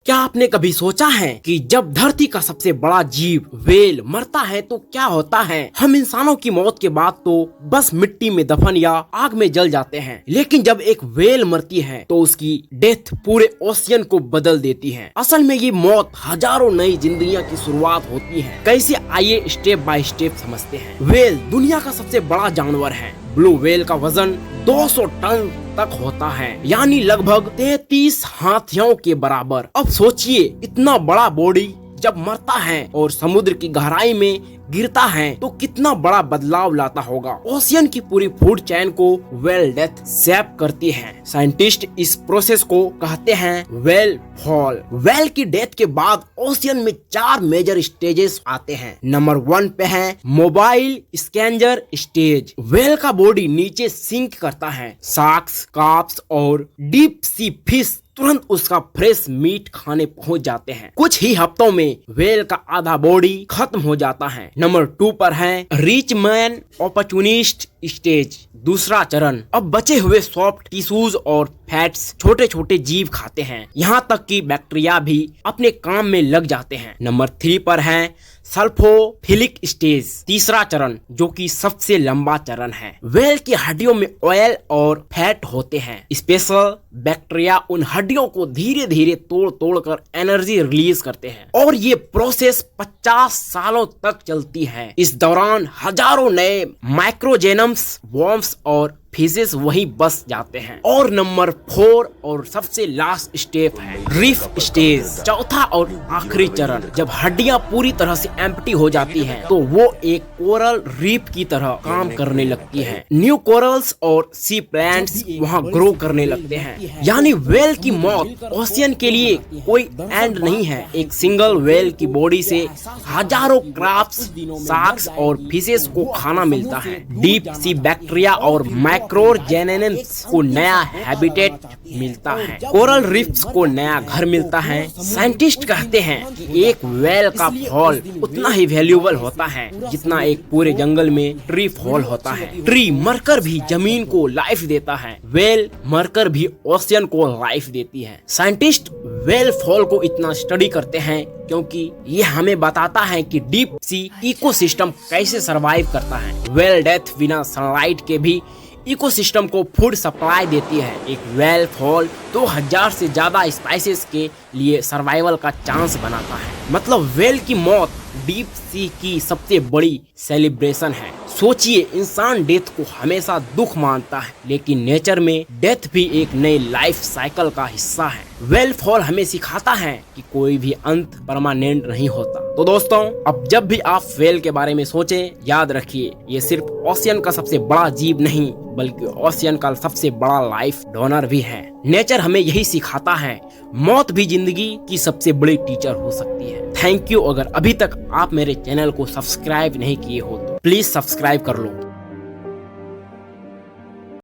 क्या आपने कभी सोचा है कि जब धरती का सबसे बड़ा जीव व्हेल मरता है तो क्या होता है? हम इंसानों की मौत के बाद तो बस मिट्टी में दफन या आग में जल जाते हैं, लेकिन जब एक व्हेल मरती है तो उसकी डेथ पूरे ओशियन को बदल देती है। असल में ये मौत हजारों नई जिंदगियों की शुरुआत होती है। कैसे, आइए स्टेप बाय स्टेप समझते हैं। व्हेल दुनिया का सबसे बड़ा जानवर है। ब्लू व्हेल का वजन 200 टन तक होता है, यानी लगभग 33 हाथियों के बराबर। अब सोचिए, इतना बड़ा बॉडी जब मरता है और समुद्र की गहराई में गिरता है तो कितना बड़ा बदलाव लाता होगा। ओशियन की पूरी फूड चेन को व्हेल डेथ शेप करती है। साइंटिस्ट इस प्रोसेस को कहते हैं व्हेल फॉल। व्हेल की डेथ के बाद ओशियन में 4 मेजर स्टेजेस आते हैं। नंबर 1 पे है मोबाइल स्कैंजर स्टेज। व्हेल का बॉडी नीचे सिंक करता है। शार्क्स, कार्प्स और डीप सी फिश तुरंत उसका फ्रेश मीट खाने पहुंच जाते हैं। कुछ ही हफ्तों में व्हेल का आधा बॉडी खत्म हो जाता है। नंबर 2 पर है रिच मैन अपॉर्चुनिस्ट स्टेज, दूसरा चरण। अब बचे हुए सॉफ्ट टिश्यूज और फैट्स छोटे छोटे जीव खाते हैं, यहाँ तक कि बैक्टीरिया भी अपने काम में लग जाते हैं। नंबर 3 पर है सल्फोफिलिक स्टेज, तीसरा चरण, जो कि सबसे लंबा चरण है। व्हेल की हड्डियों में ऑयल और फैट होते हैं। स्पेशल बैक्टीरिया उन हड्डियों को धीरे धीरे तोड़ तोड़ कर एनर्जी रिलीज करते हैं और ये प्रोसेस 50 सालों तक चलती है। इस दौरान हजारों नए माइक्रोजेनम्स, वर्म्स और फिशेस वहीं बस जाते हैं। और नंबर 4 और सबसे लास्ट स्टेप है रीफ स्टेज, चौथा और आखिरी चरण। जब हड्डियां पूरी तरह से एम्प्टी हो जाती हैं, तो वो एक कोरल रीफ की तरह काम करने लगती हैं। न्यू कोरल्स और सी प्लांट्स वहां ग्रो करने लगते हैं। यानी व्हेल की मौत ओशियन के लिए कोई एंड नहीं है। एक सिंगल व्हेल की बॉडी से हजारों क्रैब्स, शार्क्स और फिशेस को खाना मिलता है। डीप सी बैक्टीरिया और माइक्रोजेनेन्स को नया हैबिटेट मिलता है। कोरल रीफ्स को नया घर मिलता है। साइंटिस्ट कहते हैं कि एक व्हेल का फॉल उतना ही वैल्यूएबल होता है जितना एक पूरे जंगल में ट्री फॉल होता है। ट्री मरकर भी जमीन को लाइफ देता है, व्हेल मरकर भी ओशियन को लाइफ देती है। साइंटिस्ट व्हेल फॉल को इतना स्टडी करते हैं क्योंकि ये हमें बताता है कि डीप सी इकोसिस्टम कैसे सरवाइव करता है। व्हेल डेथ बिना सनलाइट के भी इकोसिस्टम को फूड सप्लाई देती है। एक व्हेल फॉल 2000 से ज्यादा स्पाइसेस के लिए सर्वाइवल का चांस बनाता है। मतलब व्हेल की मौत डीप सी की सबसे बड़ी सेलिब्रेशन है। सोचिए, इंसान डेथ को हमेशा दुख मानता है, लेकिन नेचर में डेथ भी एक नई लाइफ साइकिल का हिस्सा है। व्हेल फॉल हमें सिखाता है कि कोई भी अंत परमानेंट नहीं होता। तो दोस्तों, अब जब भी आप व्हेल के बारे में सोचें, याद रखिए, ये सिर्फ ओशियन का सबसे बड़ा जीव नहीं, बल्कि ओशियन का सबसे बड़ा लाइफ डोनर भी है। नेचर हमें यही सिखाता है, मौत भी जिंदगी की सबसे बड़ी टीचर हो सकती है। Thank you. अगर अभी तक आप मेरे चैनल को सब्सक्राइब नहीं किए हो तो प्लीज सब्सक्राइब कर लो।